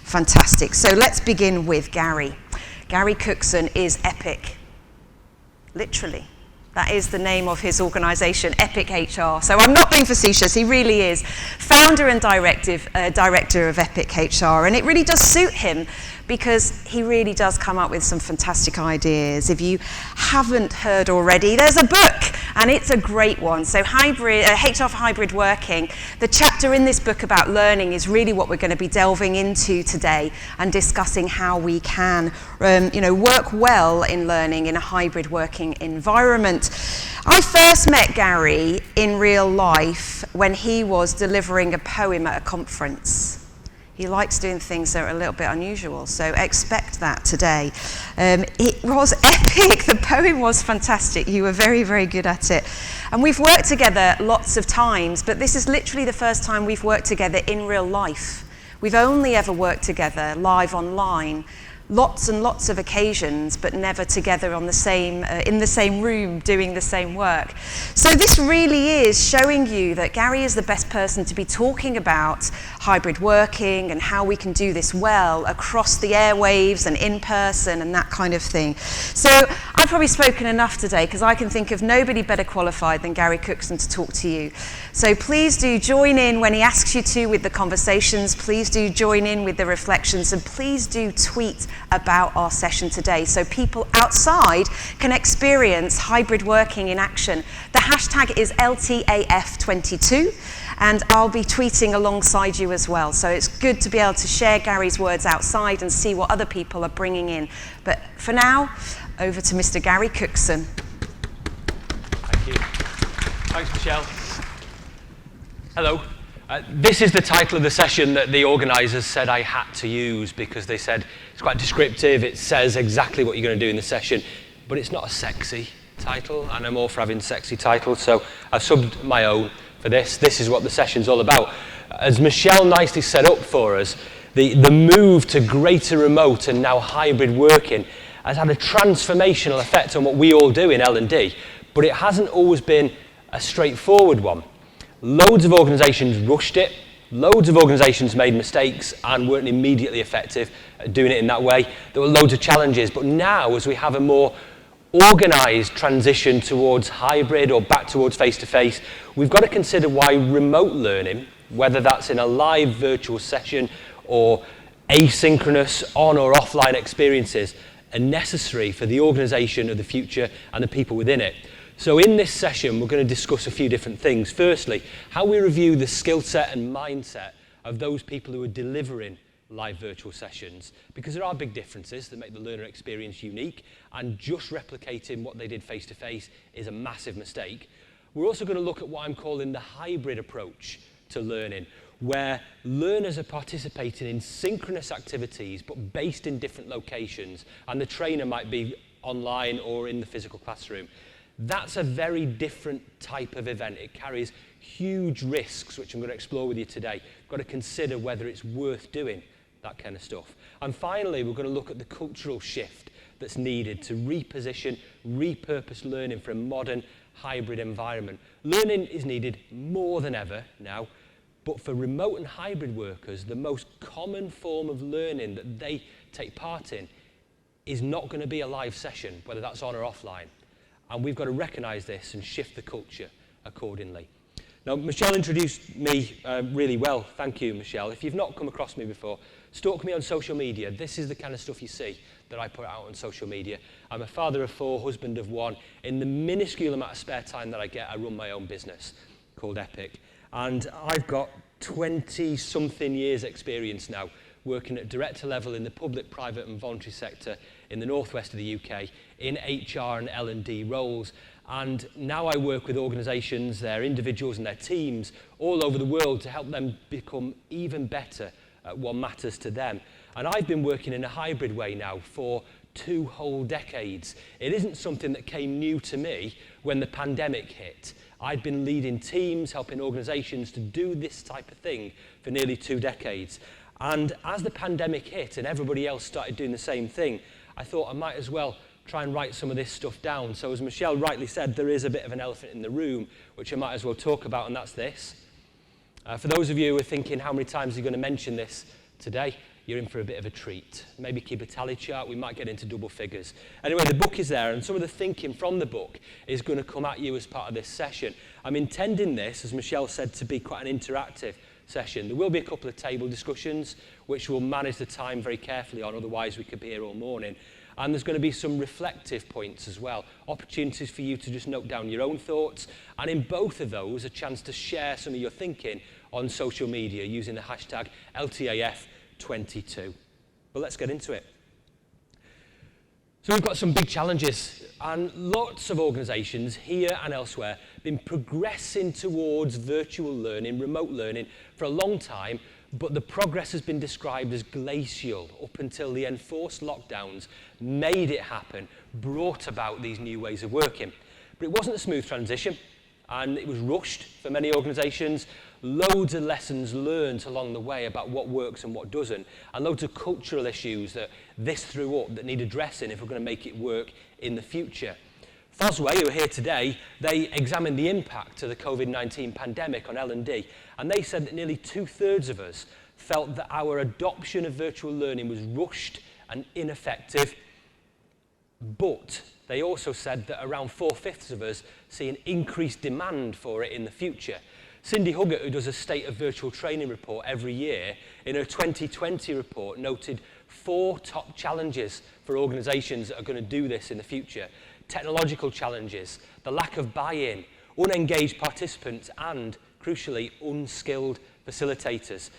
Fantastic. So let's begin with Gary. Gary Cookson is Epic, literally. That is the name of his organisation, Epic HR. So I'm not being facetious, he really is founder and director of Epic HR. And it really does suit him because he really does come up with some fantastic ideas. If you haven't heard already, there's a book, and it's a great one. So HR for Hybrid Working, the chapter in this book about learning is really what we're going to be delving into today and discussing how we can work well in learning in a hybrid working environment. I first met Gary in real life when he was delivering a poem at a conference. He likes doing things that are a little bit unusual, so expect that today. It was epic. The poem was fantastic. You were very, very good at it. And we've worked together lots of times, but this is literally the first time we've worked together in real life. We've only ever worked together live online. Lots and lots of occasions, but never together on the same, in the same room doing the same work. So this really is showing you that Gary is the best person to be talking about hybrid working and how we can do this well across the airwaves and in person and that kind of thing. So I've probably spoken enough today because I can think of nobody better qualified than Gary Cookson to talk to you. So please do join in when he asks you to with the conversations. Please do join in with the reflections, and please do tweet about our session today so people outside can experience hybrid working in action. The hashtag is LTAF22, and I'll be tweeting alongside you as well. So it's good to be able to share Gary's words outside and see what other people are bringing in. But for now, over to Mr. Gary Cookson. Thank you. Thanks, Michelle. Hello. This is the title of the session that the organisers said I had to use because they said it's quite descriptive, it says exactly what you're going to do in the session, but it's not a sexy title, and I'm all for having sexy titles, so I've subbed my own for this. This is what the session's all about. As Michelle nicely set up for us, the move to greater remote and now hybrid working has had a transformational effect on what we all do in L&D, but it hasn't always been a straightforward one. Loads of organisations rushed it, loads of organisations made mistakes and weren't immediately effective at doing it in that way. There were loads of challenges, but now as we have a more organised transition towards hybrid or back towards face-to-face, we've got to consider why remote learning, whether that's in a live virtual session or asynchronous on or offline experiences, are necessary for the organisation of the future and the people within it. So in this session, we're going to discuss a few different things. Firstly, how we review the skill set and mindset of those people who are delivering live virtual sessions, because there are big differences that make the learner experience unique, and just replicating what they did face-to-face is a massive mistake. We're also going to look at what I'm calling the hybrid approach to learning, where learners are participating in synchronous activities but based in different locations, and the trainer might be online or in the physical classroom. That's a very different type of event. It carries huge risks, which I'm going to explore with you today. You've got to consider whether it's worth doing that kind of stuff. And finally, we're going to look at the cultural shift that's needed to reposition, repurpose learning for a modern hybrid environment. Learning is needed more than ever now, but for remote and hybrid workers, the most common form of learning that they take part in is not going to be a live session, whether that's on or offline. And we've got to recognise this and shift the culture accordingly. Now, Michelle introduced me really well. Thank you, Michelle. If you've not come across me before, stalk me on social media. This is the kind of stuff you see that I put out on social media. I'm a father of 4, husband of 1. In the minuscule amount of spare time that I get, I run my own business called Epic. And I've got 20-something years experience now working at director level in the public, private and voluntary sector in the northwest of the UK in HR and L&D roles. And now I work with organisations, their individuals and their teams all over the world to help them become even better at what matters to them. And I've been working in a hybrid way now for 2 whole decades. It isn't something that came new to me when the pandemic hit. I'd been leading teams, helping organisations to do this type of thing for nearly 2 decades. And as the pandemic hit and everybody else started doing the same thing, I thought I might as well try and write some of this stuff down. So as Michelle rightly said, there is a bit of an elephant in the room, which I might as well talk about, and that's this. For those of you who are thinking how many times you're going to mention this today, you're in for a bit of a treat. Maybe keep a tally chart, we might get into double figures. Anyway, the book is there, and some of the thinking from the book is going to come at you as part of this session. I'm intending this, as Michelle said, to be quite an interactive session. There will be a couple of table discussions, which we'll manage the time very carefully on, otherwise we could be here all morning. And there's going to be some reflective points as well, opportunities for you to just note down your own thoughts, and in both of those, a chance to share some of your thinking on social media using the hashtag LTAF22. But let's get into it. So we've got some big challenges, and lots of organisations here and elsewhere have been progressing towards virtual learning, remote learning for a long time, but the progress has been described as glacial up until the enforced lockdowns made it happen, brought about these new ways of working. But it wasn't a smooth transition, and it was rushed for many organisations. Loads of lessons learned along the way about what works and what doesn't, and loads of cultural issues that this threw up that need addressing if we're going to make it work in the future. Fosway, who are here today, they examined the impact of the COVID-19 pandemic on L&D, and they said that nearly 2/3 of us felt that our adoption of virtual learning was rushed and ineffective, but they also said that around 4/5 of us see an increased demand for it in the future. Cindy Huggett, who does a State of Virtual Training report every year, in her 2020 report noted 4 top challenges for organisations that are going to do this in the future. Technological challenges, the lack of buy-in, unengaged participants, and, crucially, unskilled facilitators.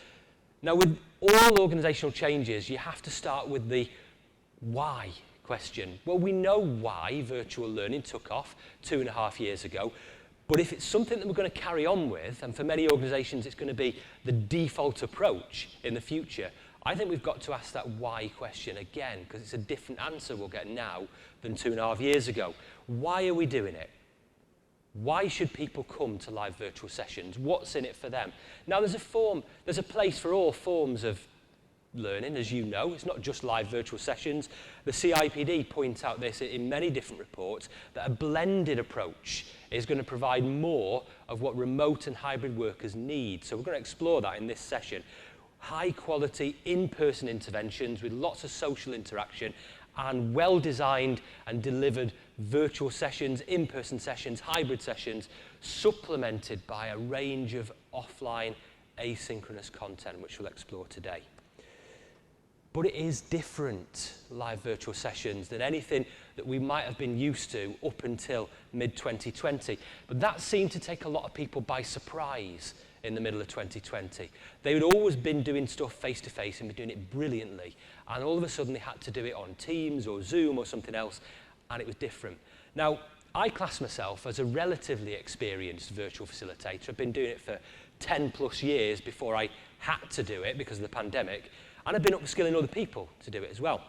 Now, with all organisational changes, you have to start with the why question. Well, we know why virtual learning took off 2.5 years ago, but if it's something that we're going to carry on with, and for many organisations it's going to be the default approach in the future, I think we've got to ask that why question again, because it's a different answer we'll get now than 2.5 years ago. Why are we doing it? Why should people come to live virtual sessions? What's in it for them? Now, there's a place for all forms of learning, as you know. It's not just live virtual sessions. The CIPD point out this in many different reports, that a blended approach is going to provide more of what remote and hybrid workers need. So we're going to explore that in this session. High quality in-person interventions with lots of social interaction, and well-designed and delivered virtual sessions, in-person sessions, hybrid sessions, supplemented by a range of offline asynchronous content, which we'll explore today. But it is different, live virtual sessions, than anything that we might have been used to up until mid-2020. But that seemed to take a lot of people by surprise in the middle of 2020. They had always been doing stuff face-to-face and been doing it brilliantly. And all of a sudden they had to do it on Teams or Zoom or something else, and it was different. Now, I class myself as a relatively experienced virtual facilitator. I've been doing it for 10 plus years before I had to do it because of the pandemic. And I've been upskilling other people to do it as well.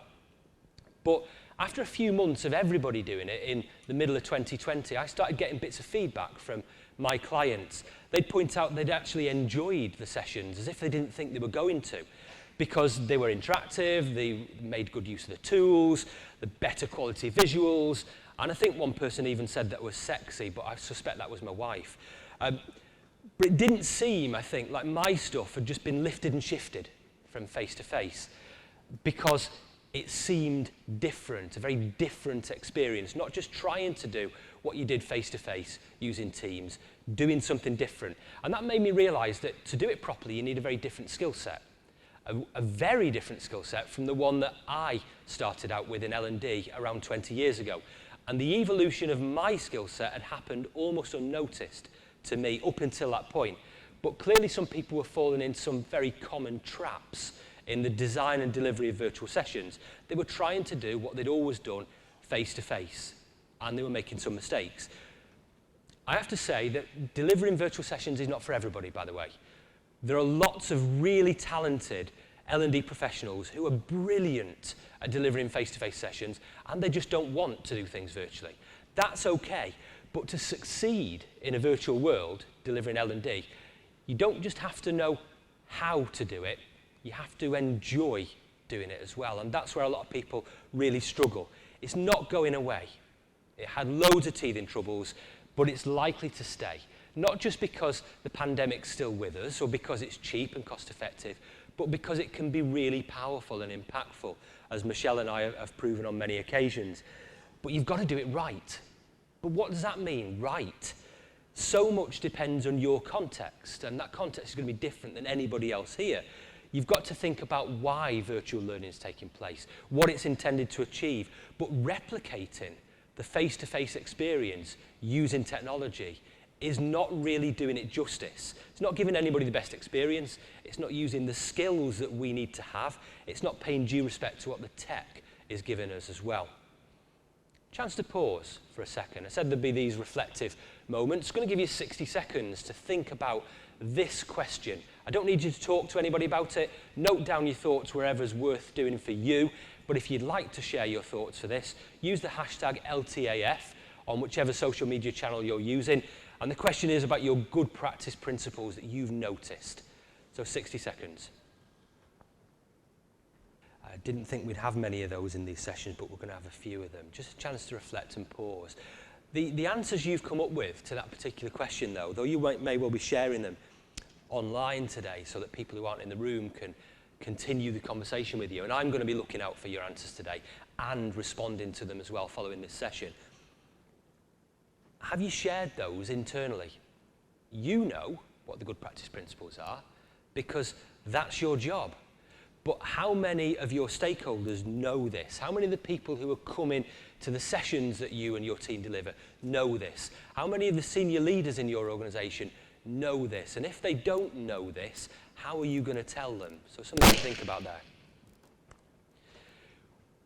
But after a few months of everybody doing it in the middle of 2020, I started getting bits of feedback from my clients. They'd point out they'd actually enjoyed the sessions as if they didn't think they were going to, because they were interactive, they made good use of the tools, the better quality visuals, and I think one person even said that was sexy, but I suspect that was my wife. But it didn't seem, I think, like my stuff had just been lifted and shifted from face to face, because it seemed different, a very different experience, not just trying to do what you did face to face using Teams, doing something different. And that made me realise that to do it properly, you need a very different skill set, a very different skill set from the one that I started out with in L&D around 20 years ago. And the evolution of my skill set had happened almost unnoticed to me up until that point. But clearly some people were falling in some very common traps in the design and delivery of virtual sessions. They were trying to do what they'd always done face to face, and they were making some mistakes. I have to say that delivering virtual sessions is not for everybody, by the way. There are lots of really talented L&D professionals who are brilliant at delivering face-to-face sessions, and they just don't want to do things virtually. That's okay, but to succeed in a virtual world delivering L&D, you don't just have to know how to do it, you have to enjoy doing it as well, and that's where a lot of people really struggle. It's not going away. It had loads of teething troubles, but it's likely to stay. Not just because the pandemic's still with us or because it's cheap and cost effective, but because it can be really powerful and impactful, as Michelle and I have proven on many occasions. But you've got to do it right. But what does that mean, right? So much depends on your context, and that context is going to be different than anybody else here. You've got to think about why virtual learning is taking place, what it's intended to achieve, but replicating the face-to-face experience using technology is not really doing it justice. It's not giving anybody the best experience. It's not using the skills that we need to have. It's not paying due respect to what the tech is giving us as well. Chance to pause for a second. I said there'd be these reflective moments. I'm going to give you 60 seconds to think about this question. I don't need you to talk to anybody about it. Note down your thoughts wherever's worth doing for you. But if you'd like to share your thoughts for this, use the hashtag LTAF on whichever social media channel you're using. And the question is about your good practice principles that you've noticed. So 60 seconds. I didn't think we'd have many of those in these sessions, but we're going to have a few of them. Just a chance to reflect and pause. The answers you've come up with to that particular question, though you may well be sharing them online today so that people who aren't in the room can continue the conversation with you. And I'm going to be looking out for your answers today and responding to them as well following this session. Have you shared those internally? You know what the good practice principles are because that's your job. But how many of your stakeholders know this? How many of the people who are coming to the sessions that you and your team deliver know this? How many of the senior leaders in your organisation know this? And if they don't know this, how are you going to tell them? So something to think about there.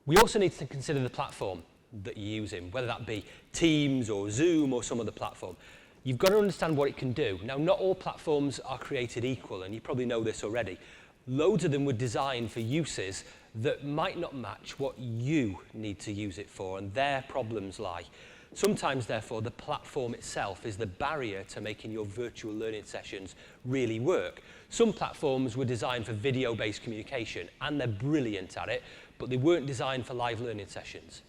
We also need to consider the platform that you're using, whether that be Teams or Zoom or some other platform. You've got to understand what it can do. Now, not all platforms are created equal, and you probably know this already. Loads of them were designed for uses that might not match what you need to use it for, and their problems lie. Sometimes, therefore, the platform itself is the barrier to making your virtual learning sessions really work. Some platforms were designed for video-based communication, and they're brilliant at it, but they weren't designed for live learning sessions.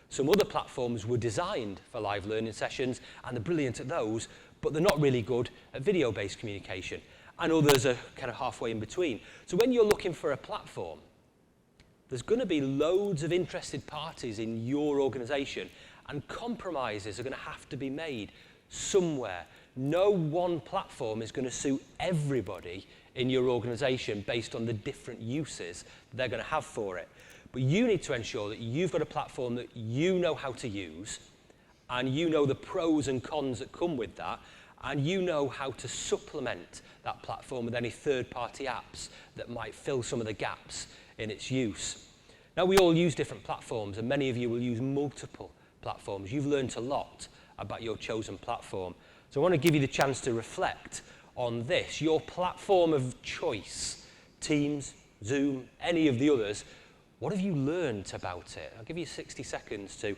Some other platforms were designed for live learning sessions, and they're brilliant at those, but they're not really good at video-based communication. And others are kind of halfway in between. So when you're looking for a platform, there's going to be loads of interested parties in your organisation, and compromises are going to have to be made somewhere. No one platform is going to suit everybody in your organisation based on the different uses they're going to have for it. But you need to ensure that you've got a platform that you know how to use, and you know the pros and cons that come with that, and you know how to supplement that platform with any third-party apps that might fill some of the gaps in its use. Now, we all use different platforms, and many of you will use multiple platforms. You've learned a lot about your chosen platform. So I want to give you the chance to reflect on this, your platform of choice, Teams, Zoom, any of the others. What have you learned about it? I'll give you 60 seconds to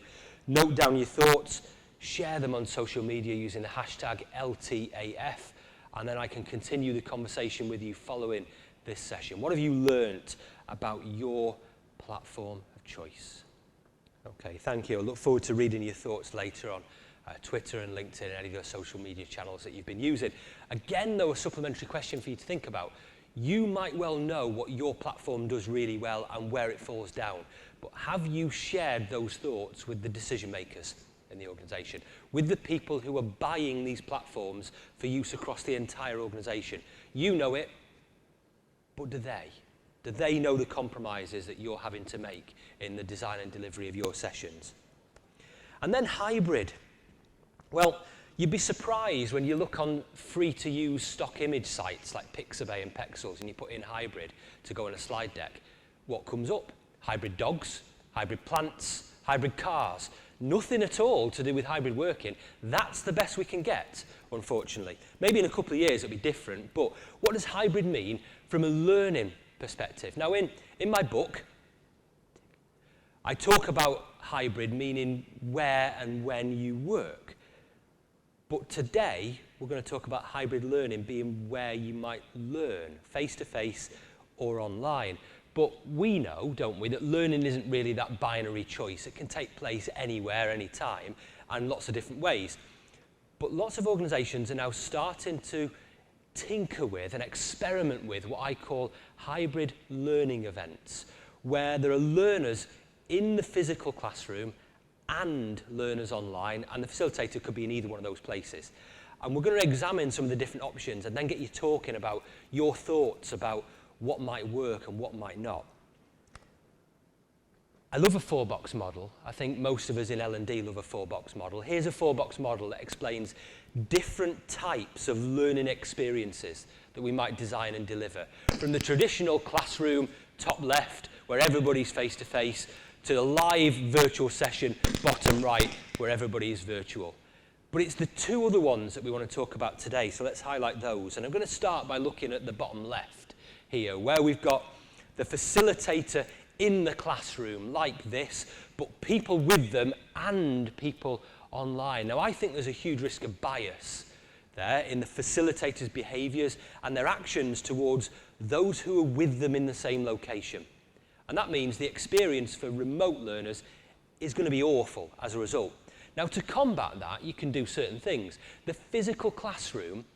note down your thoughts, share them on social media using the hashtag LTAF, and then I can continue the conversation with you following this session. What have you learnt about your platform of choice? Okay, thank you. I look forward to reading your thoughts later on Twitter and LinkedIn and any of your social media channels that you've been using. Again, though, a supplementary question for you to think about. You might well know what your platform does really well and where it falls down, but have you shared those thoughts with the decision makers in the organisation, with the people who are buying these platforms for use across the entire organisation? You know it, but do they? Do they know the compromises that you're having to make in the design and delivery of your sessions? And then hybrid. Well, you'd be surprised when you look on free-to-use stock image sites like Pixabay and Pexels and you put in hybrid to go on a slide deck. What comes up? Hybrid dogs, hybrid plants, hybrid cars. Nothing at all to do with hybrid working. That's the best we can get, unfortunately. Maybe in a couple of years it'll be different, but what does hybrid mean from a learning perspective? Now, in my book, I talk about hybrid meaning where and when you work. But today, we're going to talk about hybrid learning being where you might learn, face-to-face or online. But we know, don't we, that learning isn't really that binary choice. It can take place anywhere, anytime, and lots of different ways. But lots of organisations are now starting to tinker with and experiment with what I call hybrid learning events, where there are learners in the physical classroom and learners online, and the facilitator could be in either one of those places. And we're going to examine some of the different options and then get you talking about your thoughts about what might work and what might not. I love a 4-box model. I think most of us in L&D love a 4-box model. Here's a 4-box model that explains different types of learning experiences that we might design and deliver. From the traditional classroom, top left, where everybody's face-to-face, to the live virtual session, bottom right, where everybody is virtual. But it's the two other ones that we want to talk about today, so let's highlight those. And I'm going to start by looking at the bottom left here, where we've got the facilitator in the classroom like this, but people with them and people online. Now, I think there's a huge risk of bias there in the facilitator's behaviours and their actions towards those who are with them in the same location. And that means the experience for remote learners is going to be awful as a result. Now, to combat that, you can do certain things. The physical classroom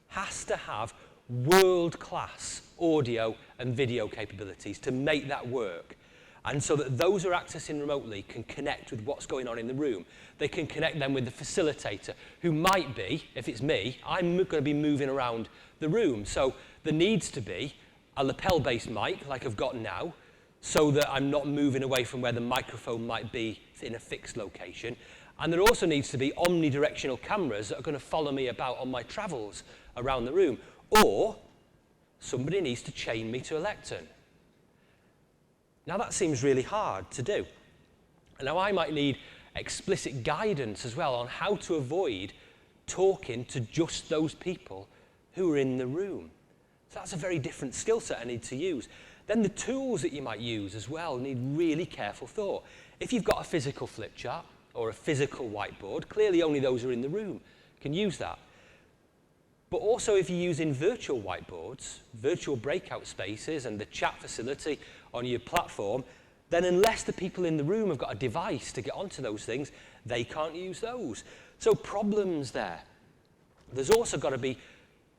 has to have world-class audio and video capabilities to make that work. And so that those who are accessing remotely can connect with what's going on in the room. They can connect them with the facilitator, who might be, if it's me, I'm going to be moving around the room. So there needs to be a lapel-based mic, like I've got now, so that I'm not moving away from where the microphone might be in a fixed location. And there also needs to be omnidirectional cameras that are going to follow me about on my travels around the room. Or somebody needs to chain me to a lectern. Now that seems really hard to do. And now I might need explicit guidance as well on how to avoid talking to just those people who are in the room. So that's a very different skill set I need to use. Then the tools that you might use as well need really careful thought. If you've got a physical flip chart or a physical whiteboard, clearly only those who are in the room can use that. But also if you're using virtual whiteboards, virtual breakout spaces and the chat facility on your platform, then unless the people in the room have got a device to get onto those things, they can't use those. So problems there. There's also got to be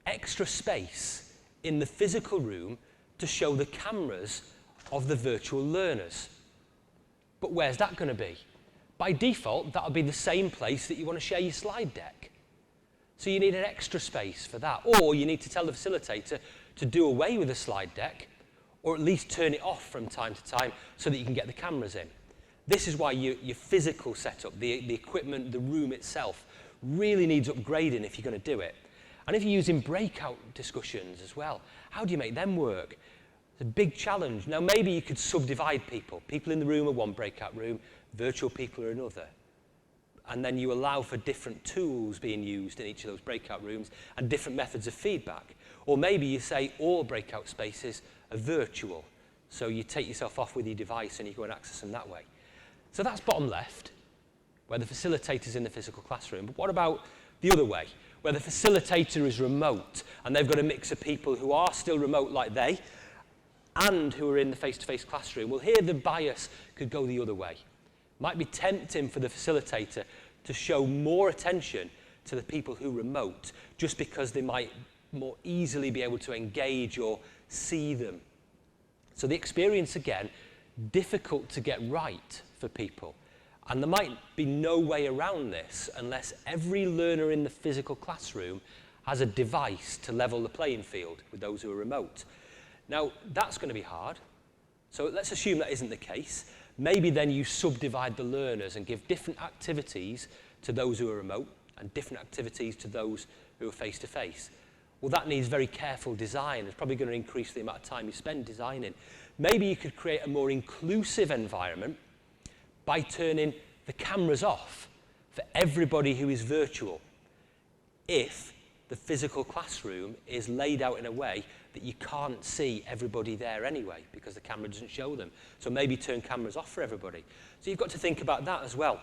extra space in the physical room to show the cameras of the virtual learners. But where's that going to be? By default, that'll be the same place that you want to share your slide deck. So you need an extra space for that. Or you need to tell the facilitator to do away with the slide deck, or at least turn it off from time to time so that you can get the cameras in. This is why your physical setup, the equipment, the room itself, really needs upgrading if you're going to do it. And if you're using breakout discussions as well, how do you make them work? It's a big challenge. Now maybe you could subdivide people. People in the room are one breakout room, virtual people are another. And then you allow for different tools being used in each of those breakout rooms and different methods of feedback. Or maybe you say all breakout spaces are virtual. So you take yourself off with your device and you go and access them that way. So that's bottom left, where the facilitator's in the physical classroom. But what about the other way, where the facilitator is remote and they've got a mix of people who are still remote like they and who are in the face-to-face classroom? Well, here the bias could go the other way. Might be tempting for the facilitator to show more attention to the people who are remote just because they might more easily be able to engage or see them. So the experience, again, difficult to get right for people. And there might be no way around this unless every learner in the physical classroom has a device to level the playing field with those who are remote. Now, that's going to be hard. So let's assume that isn't the case. Maybe then you subdivide the learners and give different activities to those who are remote and different activities to those who are face-to-face. Well, that needs very careful design. It's probably going to increase the amount of time you spend designing. Maybe you could create a more inclusive environment by turning the cameras off for everybody who is virtual if the physical classroom is laid out in a way that you can't see everybody there anyway because the camera doesn't show them. So maybe turn cameras off for everybody. So you've got to think about that as well.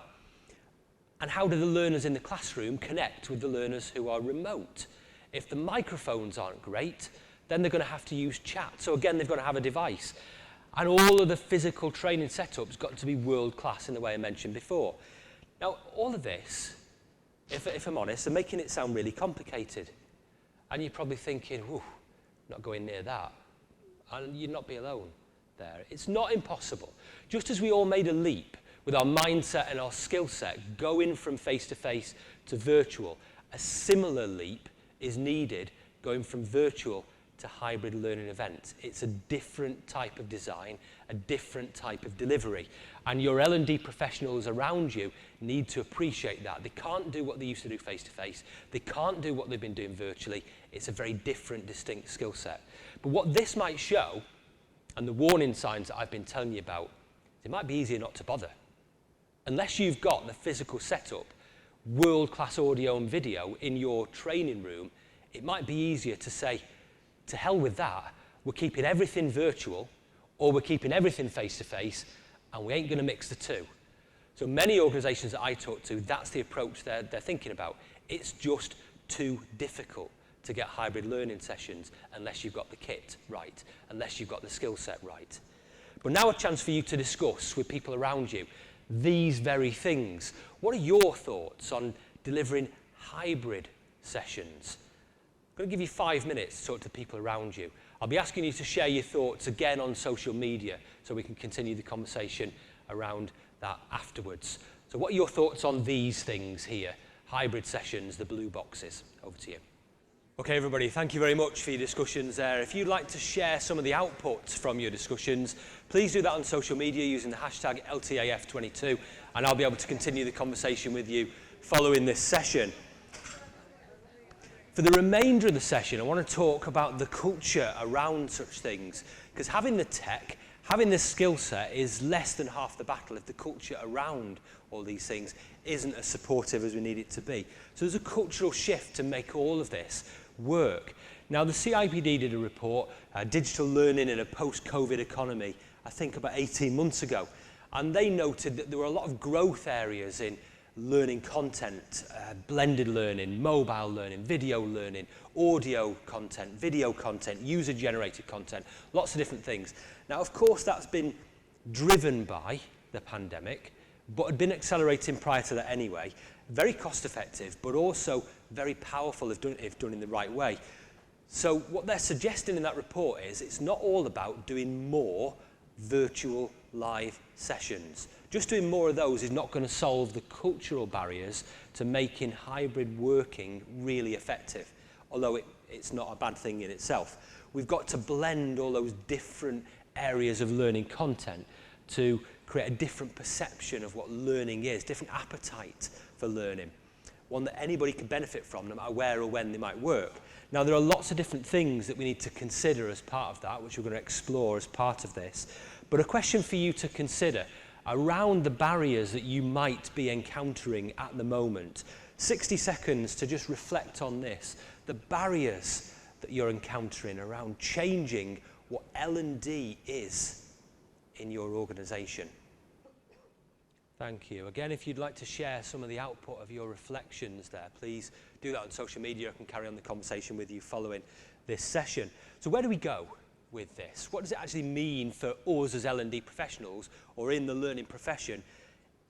And how do the learners in the classroom connect with the learners who are remote? If the microphones aren't great, then they're going to have to use chat. So again, they've got to have a device. And all of the physical training setups got to be world class in the way I mentioned before. Now, all of this, if I'm honest, are making it sound really complicated. And you're probably thinking, whew, not going near that. And you'd not be alone there. It's not impossible. Just as we all made a leap with our mindset and our skill set going from face-to-face to virtual, a similar leap is needed going from virtual to hybrid learning events. It's a different type of design, a different type of delivery. And your L&D professionals around you need to appreciate that. They can't do what they used to do face-to-face. They can't do what they've been doing virtually. It's a very different, distinct skill set. But what this might show, and the warning signs that I've been telling you about, it might be easier not to bother. Unless you've got the physical setup, world-class audio and video in your training room, it might be easier to say, to hell with that, we're keeping everything virtual, or we're keeping everything face-to-face, and we ain't going to mix the two. So many organisations that I talk to, that's the approach they're thinking about. It's just too difficult to get hybrid learning sessions unless you've got the kit right, unless you've got the skill set right. But now a chance for you to discuss with people around you these very things. What are your thoughts on delivering hybrid sessions? I'm going to give you 5 minutes to talk to people around you. I'll be asking you to share your thoughts again on social media so we can continue the conversation around that afterwards. So what are your thoughts on these things here? Hybrid sessions, the blue boxes. Over to you. Okay, everybody, thank you very much for your discussions there. If you'd like to share some of the outputs from your discussions, please do that on social media using the hashtag LTAF22, and I'll be able to continue the conversation with you following this session. For the remainder of the session, I want to talk about the culture around such things, because having the tech, having the skill set is less than half the battle if the culture around all these things isn't as supportive as we need it to be. So there's a cultural shift to make all of this work. Now, the CIPD did a report, Digital Learning in a Post-COVID Economy, I think about 18 months ago, and they noted that there were a lot of growth areas in learning content, blended learning, mobile learning, video learning, audio content, video content, user-generated content, lots of different things. Now, of course, that's been driven by the pandemic, but had been accelerating prior to that anyway. Very cost-effective, but also very powerful if done in the right way. So what they're suggesting in that report is it's not all about doing more virtual live sessions. Just doing more of those is not going to solve the cultural barriers to making hybrid working really effective, although it's not a bad thing in itself. We've got to blend all those different areas of learning content to create a different perception of what learning is, different appetite for learning, one that anybody can benefit from no matter where or when they might work. Now, there are lots of different things that we need to consider as part of that, which we're going to explore as part of this. But a question for you to consider around the barriers that you might be encountering at the moment. 60 seconds to just reflect on this, the barriers that you're encountering around changing what L&D is in your organisation. Thank you. Again, if you'd like to share some of the output of your reflections there, please do that on social media. I can carry on the conversation with you following this session. So where do we go with this? What does it actually mean for us as L&D professionals or in the learning profession?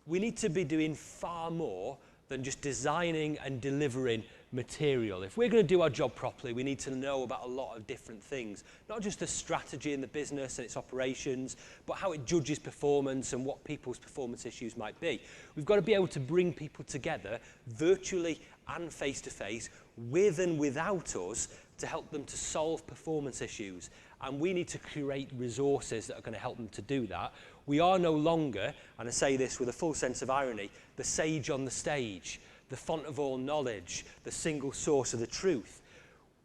We need to be doing far more than just designing and delivering material. If we're going to do our job properly, we need to know about a lot of different things, not just the strategy in the business and its operations, but how it judges performance and what people's performance issues might be. We've got to be able to bring people together virtually and face-to-face, with and without us, to help them to solve performance issues. And we need to create resources that are going to help them to do that. We are no longer, and I say this with a full sense of irony, the sage on the stage, the font of all knowledge, the single source of the truth.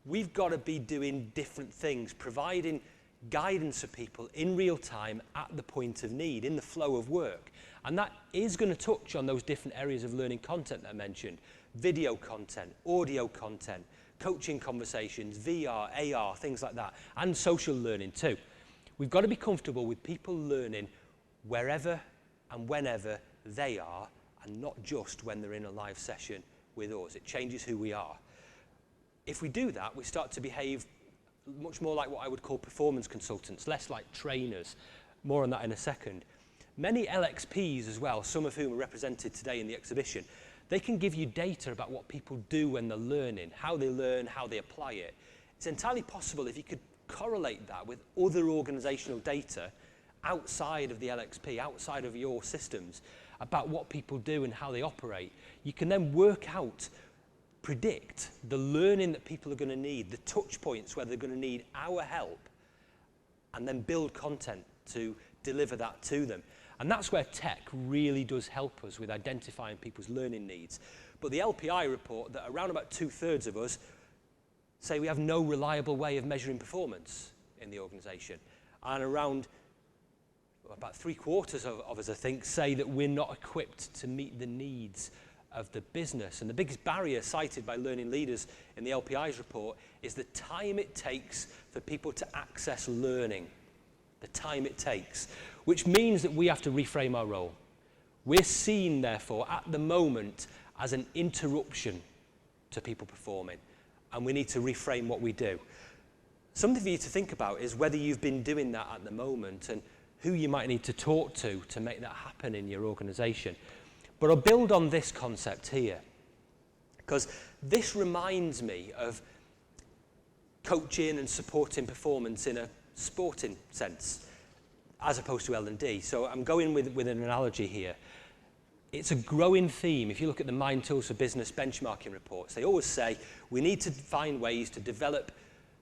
We've got to be doing different things, providing guidance for people in real time at the point of need, in the flow of work. And that is going to touch on those different areas of learning content that I mentioned. Video content, audio content, coaching conversations, VR, AR, things like that, and social learning too. We've got to be comfortable with people learning wherever and whenever they are, and not just when they're in a live session with us. It changes who we are. If we do that, we start to behave much more like what I would call performance consultants, less like trainers. More on that in a second. Many LXPs as well, some of whom are represented today in the exhibition, They can give you data about what people do when they're learning, how they learn, how they apply it. It's entirely possible if you could correlate that with other organizational data outside of the LXP, outside of your systems, about what people do and how they operate. You can then work out, predict the learning that people are going to need, the touch points where they're going to need our help, and then build content to deliver that to them. And that's where tech really does help us with identifying people's learning needs. But the LPI report that around about 2/3 of us say we have no reliable way of measuring performance in the organisation. And around about 3/4 of us, I think, say that we're not equipped to meet the needs of the business. And the biggest barrier cited by learning leaders in the LPI's report is the time it takes for people to access learning. The time it takes, which means that we have to reframe our role. We're seen, therefore, at the moment as an interruption to people performing, and we need to reframe what we do. Something for you to think about is whether you've been doing that at the moment and who you might need to talk to make that happen in your organisation. But I'll build on this concept here, because this reminds me of coaching and supporting performance in a sporting sense, as opposed to L&D. So I'm going with an analogy here. It's a growing theme. If you look at the Mind Tools for Business benchmarking reports, they always say we need to find ways to develop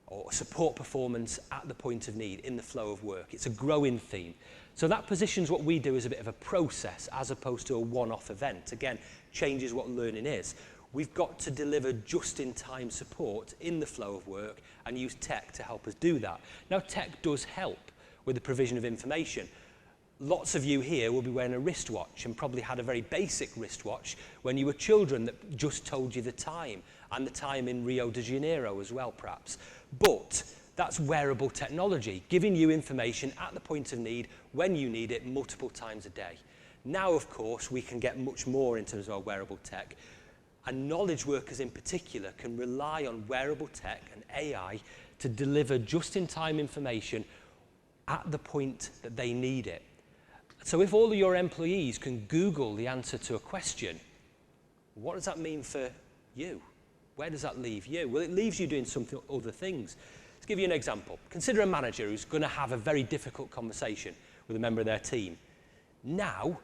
or support performance at the point of need, in the flow of work. It's a growing theme. So that positions what we do as a bit of a process as opposed to a one-off event. Again, changes what learning is. We've got to deliver just-in-time support in the flow of work and use tech to help us do that. Now, tech does help with the provision of information. Lots of you here will be wearing a wristwatch and probably had a very basic wristwatch when you were children that just told you the time, and the time in Rio de Janeiro as well, perhaps. But that's wearable technology, giving you information at the point of need, when you need it, multiple times a day. Now, of course, we can get much more in terms of our wearable tech. And knowledge workers in particular can rely on wearable tech and AI to deliver just-in-time information at the point that they need it. So if all of your employees can Google the answer to a question, what does that mean for you? Where does that leave you? Well, it leaves you doing something other things. Let's give you an example. Consider a manager who's going to have a very difficult conversation with a member of their team. Now,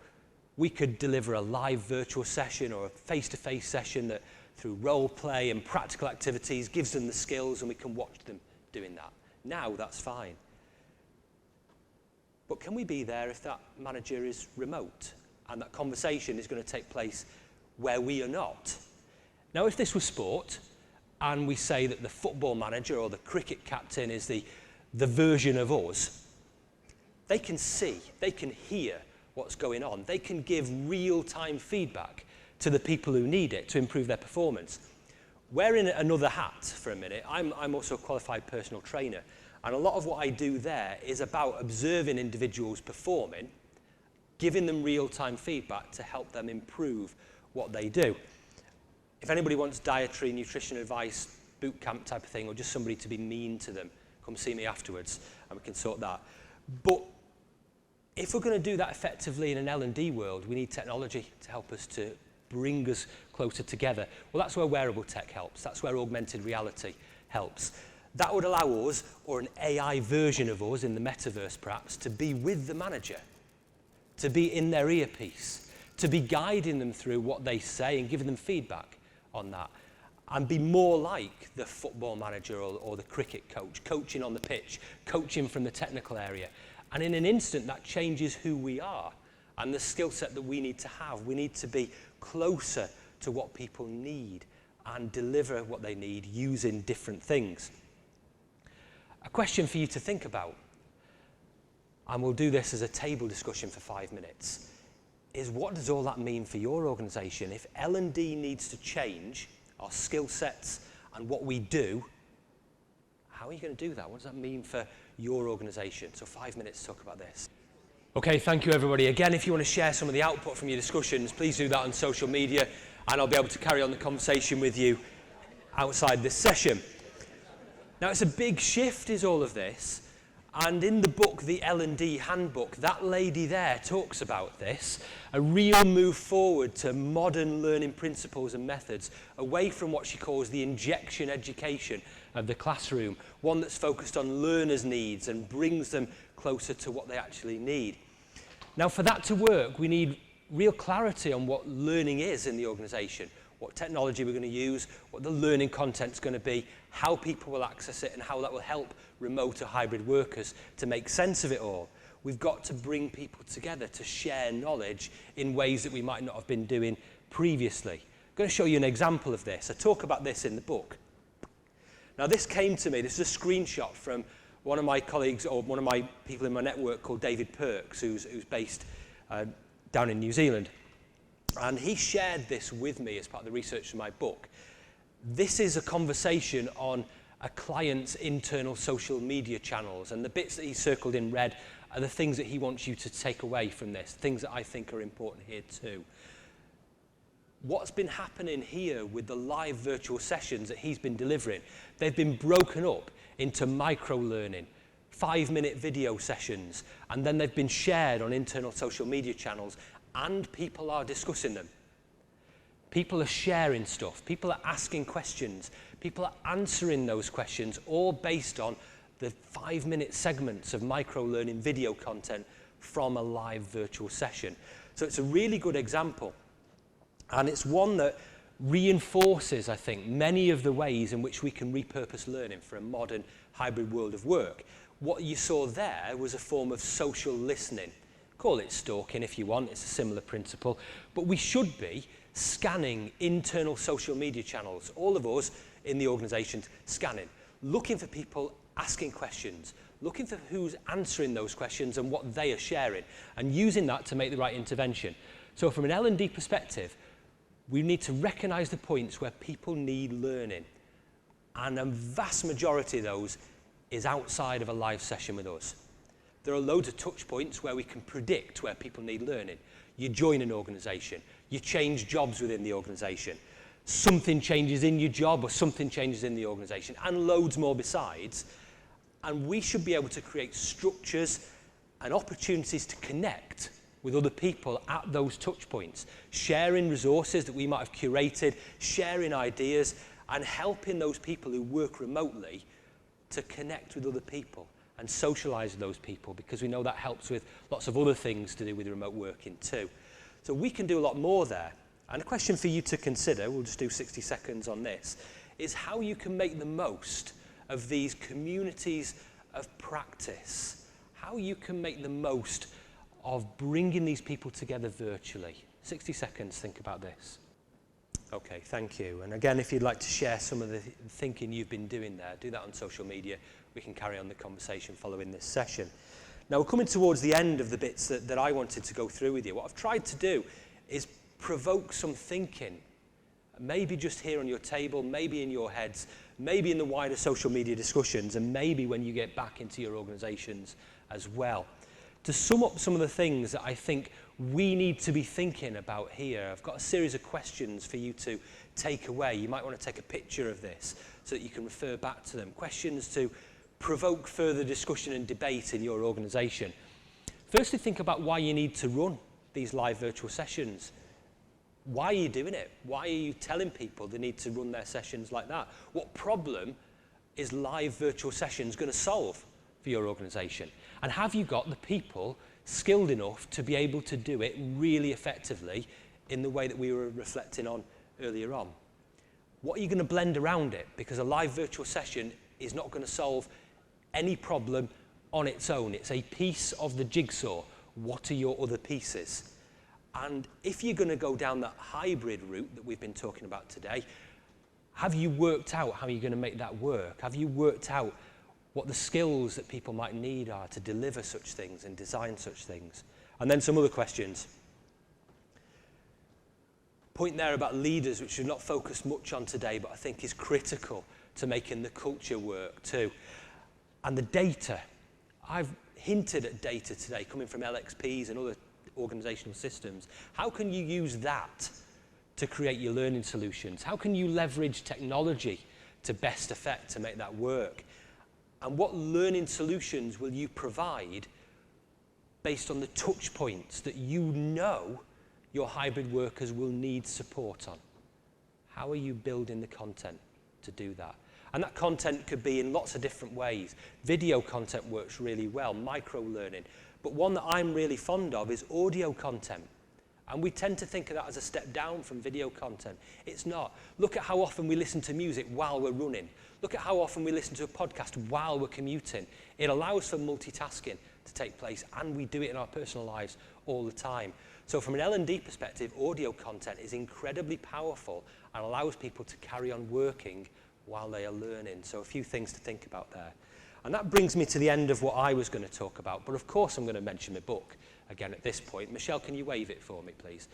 we could deliver a live virtual session or a face-to-face session that, through role play and practical activities, gives them the skills, and we can watch them doing that. Now, that's fine. But can we be there if that manager is remote and that conversation is going to take place where we are not? Now, if this was sport, and we say that the football manager or the cricket captain is the version of us, they can see, they can hear what's going on. They can give real-time feedback to the people who need it to improve their performance. Wearing another hat for a minute, I'm also a qualified personal trainer, and a lot of what I do there is about observing individuals performing, giving them real-time feedback to help them improve what they do. If anybody wants dietary, nutrition advice, boot camp type of thing, or just somebody to be mean to them, come see me afterwards and we can sort that. But if we're going to do that effectively in an L&D world, we need technology to help us to bring us closer together. Well, that's where wearable tech helps. That's where augmented reality helps. That would allow us, or an AI version of us in the metaverse perhaps, to be with the manager, to be in their earpiece, to be guiding them through what they say and giving them feedback on that, and be more like the football manager or the cricket coach, coaching on the pitch, coaching from the technical area. And in an instant, that changes who we are and the skill set that we need to have. We need to be closer to what people need and deliver what they need using different things. A question for you to think about, and we'll do this as a table discussion for 5 minutes, is what does all that mean for your organisation? If L&D needs to change our skill sets and what we do, how are you going to do that? What does that mean for your organisation? So 5 minutes to talk about this. Okay, thank you everybody. Again, if you want to share some of the output from your discussions, please do that on social media, and I'll be able to carry on the conversation with you outside this session. Now, it's a big shift, is all of this, And in the book, the L&D Handbook, that lady there talks about this, a real move forward to modern learning principles and methods, away from what she calls the injection education of the classroom, one that's focused on learners' needs and brings them closer to what they actually need. Now, for that to work, we need real clarity on what learning is in the organisation, what technology we're going to use, what the learning content's going to be, how people will access it, and how that will help remote or hybrid workers to make sense of it all. We've got to bring people together to share knowledge in ways that we might not have been doing previously. I'm going to show you an example of this. I talk about this in the book. Now, this came to me, this is a screenshot from one of my colleagues, or one of my people in my network called David Perks, who's based down in New Zealand. And he shared this with me as part of the research for my book. This is a conversation on a client's internal social media channels, and the bits that he circled in red are the things that he wants you to take away from this, things that I think are important here too. What's been happening here with the live virtual sessions that he's been delivering, they've been broken up into micro-learning, 5-minute video sessions, and then they've been shared on internal social media channels, and people are discussing them. People are sharing stuff, people are asking questions, people are answering those questions, all based on the 5-minute segments of micro-learning video content from a live virtual session. So it's a really good example, and it's one that reinforces, I think, many of the ways in which we can repurpose learning for a modern hybrid world of work. What you saw there was a form of social listening. Call it stalking if you want, it's a similar principle, but we should be scanning internal social media channels, all of us in the organisation scanning, looking for people asking questions, looking for who's answering those questions and what they are sharing, and using that to make the right intervention. So from an L&D perspective, we need to recognise the points where people need learning, and a vast majority of those is outside of a live session with us. There are loads of touch points where we can predict where people need learning. You join an organisation, you change jobs within the organisation, something changes in your job or something changes in the organisation, and loads more besides. And we should be able to create structures and opportunities to connect with other people at those touch points, sharing resources that we might have curated, sharing ideas, and helping those people who work remotely to connect with other people and socialise with those people, because we know that helps with lots of other things to do with remote working too. So we can do a lot more there. And a question for you to consider, we'll just do 60 seconds on this, is how you can make the most of these communities of practice, how you can make the most of bringing these people together virtually. 60 seconds, think about this. Okay, thank you. And again, if you'd like to share some of the thinking you've been doing there, do that on social media. We can carry on the conversation following this session. Now, we're coming towards the end of the bits that I wanted to go through with you. What I've tried to do is provoke some thinking, maybe just here on your table, maybe in your heads, maybe in the wider social media discussions, and maybe when you get back into your organisations as well. To sum up some of the things that I think we need to be thinking about here, I've got a series of questions for you to take away. You might want to take a picture of this so that you can refer back to them. Questions to provoke further discussion and debate in your organisation. Firstly, think about why you need to run these live virtual sessions. Why are you doing it? Why are you telling people they need to run their sessions like that? What problem is live virtual sessions going to solve for your organisation? And have you got the people skilled enough to be able to do it really effectively in the way that we were reflecting on earlier on? What are you going to blend around it? Because a live virtual session is not going to solve any problem on its own. It's a piece of the jigsaw. What are your other pieces? And if you're going to go down that hybrid route that we've been talking about today, have you worked out how you're going to make that work? Have you worked out what the skills that people might need are to deliver such things and design such things? And then some other questions. Point there about leaders, which we've not focused much on today, but I think is critical to making the culture work too. And the data. I've hinted at data today coming from LXPs and other organisational systems. How can you use that to create your learning solutions? How can you leverage technology to best effect to make that work? And what learning solutions will you provide based on the touch points that you know your hybrid workers will need support on? How are you building the content to do that? And that content could be in lots of different ways. Video content works really well, micro-learning. But one that I'm really fond of is audio content. And we tend to think of that as a step down from video content. It's not. Look at how often we listen to music while we're running. Look at how often we listen to a podcast while we're commuting. It allows for multitasking to take place, and we do it in our personal lives all the time. So from an L&D perspective, audio content is incredibly powerful and allows people to carry on working while they are learning. So a few things to think about there. And that brings me to the end of what I was going to talk about. But of course I'm going to mention my book again at this point. Michelle, can you wave it for me, please?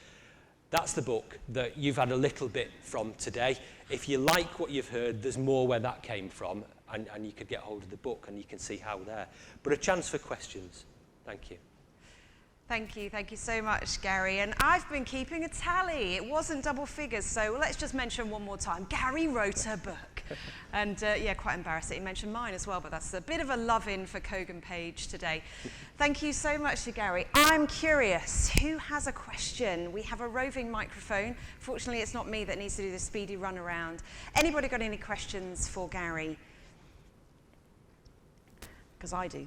That's the book that you've had a little bit from today. If you like what you've heard, there's more where that came from, and you could get hold of the book and you can see how there. But a chance for questions. Thank you. Thank you so much, Gary. And I've been keeping a tally. It wasn't double figures, so let's just mention one more time. Gary wrote a book. And yeah, quite embarrassed that he mentioned mine as well, but that's a bit of a love-in for Kogan Page today. Thank you so much to Gary. I'm curious, who has a question? We have a roving microphone. Fortunately, it's not me that needs to do the speedy run around. Anybody got any questions for Gary? Because I do.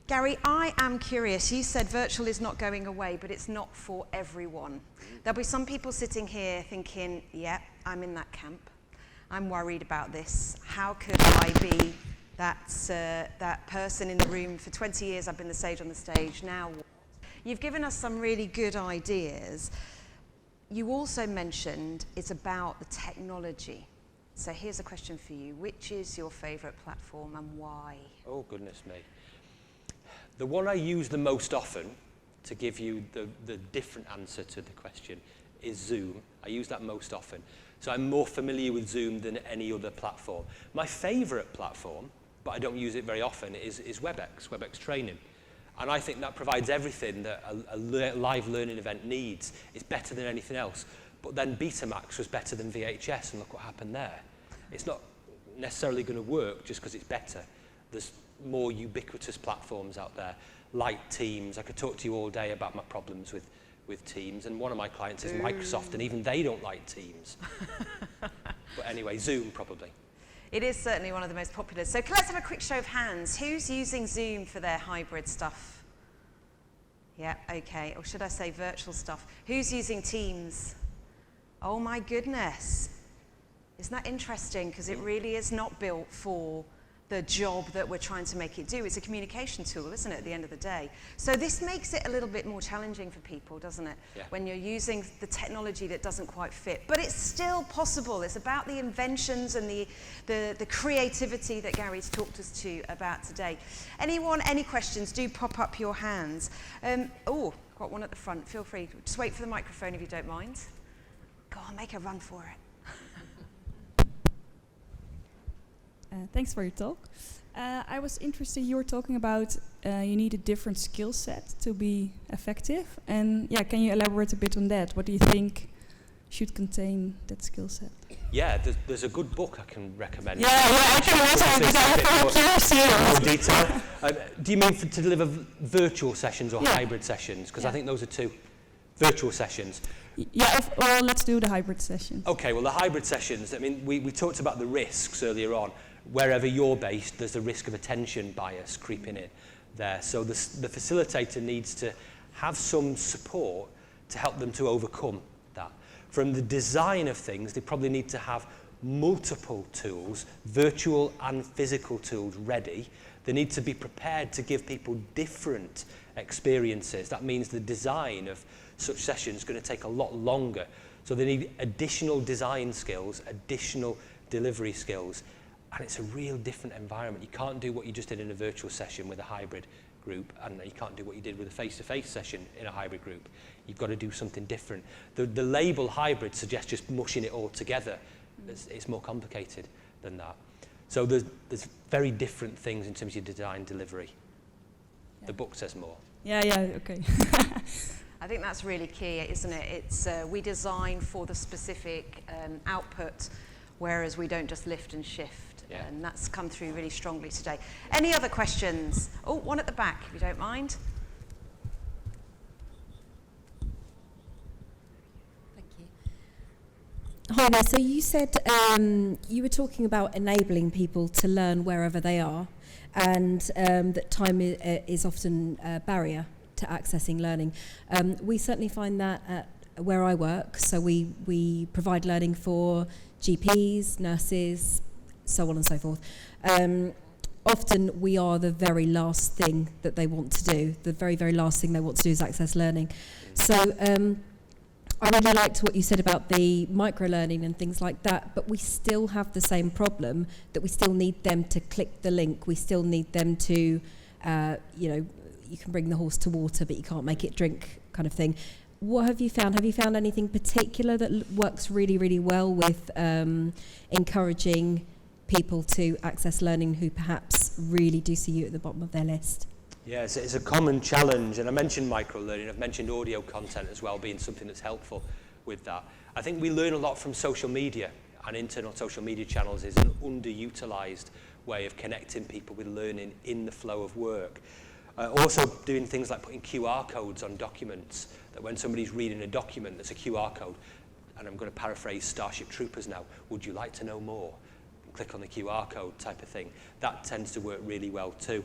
Gary, I am curious. You said virtual is not going away, but it's not for everyone. There'll be some people sitting here thinking, yeah, I'm in that camp. I'm worried about this. How could I be that person in the room? For 20 years, I've been the sage on the stage. Now what? You've given us some really good ideas. You also mentioned it's about the technology. So here's a question for you. Which is your favorite platform and why? Oh, goodness me. The one I use the most often, to give you the different answer to the question, is Zoom. I use that most often. So I'm more familiar with Zoom than any other platform. My favorite platform, but I don't use it very often, is WebEx Training. And I think that provides everything that a live learning event needs. It's better than anything else. But then Betamax was better than VHS, and look what happened there. It's not necessarily going to work just because it's better. There's more ubiquitous platforms out there, like Teams. I could talk to you all day about my problems with Teams, and one of my clients is Microsoft, and even they don't like Teams. But anyway, Zoom probably. It is certainly one of the most popular. So let's have a quick show of hands. Who's using Zoom for their hybrid stuff? Yeah, okay. Or should I say virtual stuff? Who's using Teams? Oh my goodness. Isn't that interesting? Because it really is not built for the job that we're trying to make it do. It's a communication tool, isn't it, at the end of the day? So this makes it a little bit more challenging for people, doesn't it? Yeah. When you're using the technology that doesn't quite fit. But it's still possible. It's about the inventions and the creativity that Gary's talked us to about today. Anyone, any questions, do pop up your hands. Oh, got one at the front. Feel free. Just wait for the microphone if you don't mind. Go on, make a run for it. Thanks for your talk. I was interested, you were talking about you need a different skill set to be effective. And yeah, can you elaborate a bit on that? What do you think should contain that skill set? Yeah, there's a good book I can recommend. Yeah, I can more detail. Do you mean to deliver virtual sessions or hybrid sessions? Because I think those are two. Virtual sessions. Yeah, well, let's do the hybrid sessions. Okay, well, the hybrid sessions, I mean, we talked about the risks earlier on. Wherever you're based, there's the risk of attention bias creeping in there. So the facilitator needs to have some support to help them to overcome that. From the design of things, they probably need to have multiple tools, virtual and physical tools ready. They need to be prepared to give people different experiences. That means the design of such sessions is going to take a lot longer. So they need additional design skills, additional delivery skills, and it's a real different environment. You can't do what you just did in a virtual session with a hybrid group, and you can't do what you did with a face-to-face session in a hybrid group. You've got to do something different. The label hybrid suggests just mushing it all together. It's more complicated than that. So there's very different things in terms of design delivery. Yeah. The book says more. Yeah, okay. I think that's really key, isn't it? It's we design for the specific output, whereas we don't just lift and shift. Yeah. And that's come through really strongly today. Any other questions? Oh, one at the back, if you don't mind. Thank you. Hi there. So you said you were talking about enabling people to learn wherever they are, and that time is often a barrier to accessing learning. We certainly find that at where I work. So we provide learning for GPs, nurses, so on and so forth. Often we are the very last thing that they want to do. The very, very last thing they want to do is access learning. So I really liked what you said about the micro-learning and things like that, but we still have the same problem that we still need them to click the link. We still need them to, you can bring the horse to water, but you can't make it drink kind of thing. What have you found? Have you found anything particular that works really, really well with encouraging people to access learning who perhaps really do see you at the bottom of their list? Yes, it's a common challenge, and I mentioned micro-learning, I've mentioned audio content as well being something that's helpful with that. I think we learn a lot from social media, and internal social media channels is an underutilised way of connecting people with learning in the flow of work. Also doing things like putting QR codes on documents, that when somebody's reading a document that's a QR code, and I'm going to paraphrase Starship Troopers now, would you like to know more? Click on the QR code type of thing. That tends to work really well too.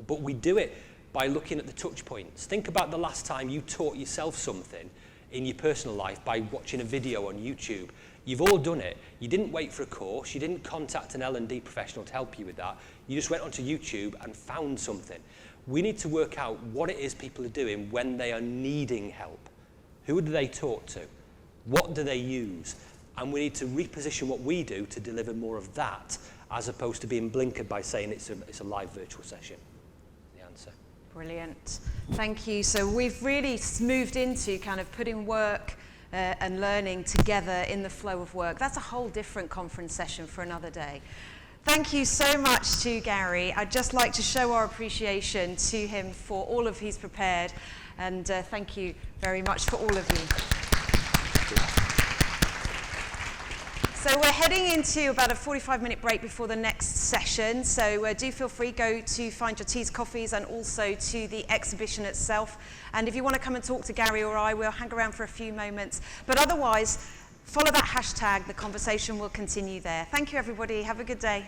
But we do it by looking at the touch points. Think about the last time you taught yourself something in your personal life by watching a video on YouTube. You've all done it. You didn't wait for a course. You didn't contact an L&D professional to help you with that. You just went onto YouTube and found something. We need to work out what it is people are doing when they are needing help. Who do they talk to? What do they use? And we need to reposition what we do to deliver more of that, as opposed to being blinkered by saying it's a live virtual session. The answer. Brilliant. Thank you. So we've really moved into kind of putting work and learning together in the flow of work. That's a whole different conference session for another day. Thank you so much to Gary. I'd just like to show our appreciation to him for all of he's prepared, and thank you very much for all of you. So we're heading into about a 45-minute break before the next session, so do feel free, go to find your teas, coffees, and also to the exhibition itself. And if you want to come and talk to Gary or I, we'll hang around for a few moments. But otherwise, follow that hashtag, the conversation will continue there. Thank you, everybody. Have a good day.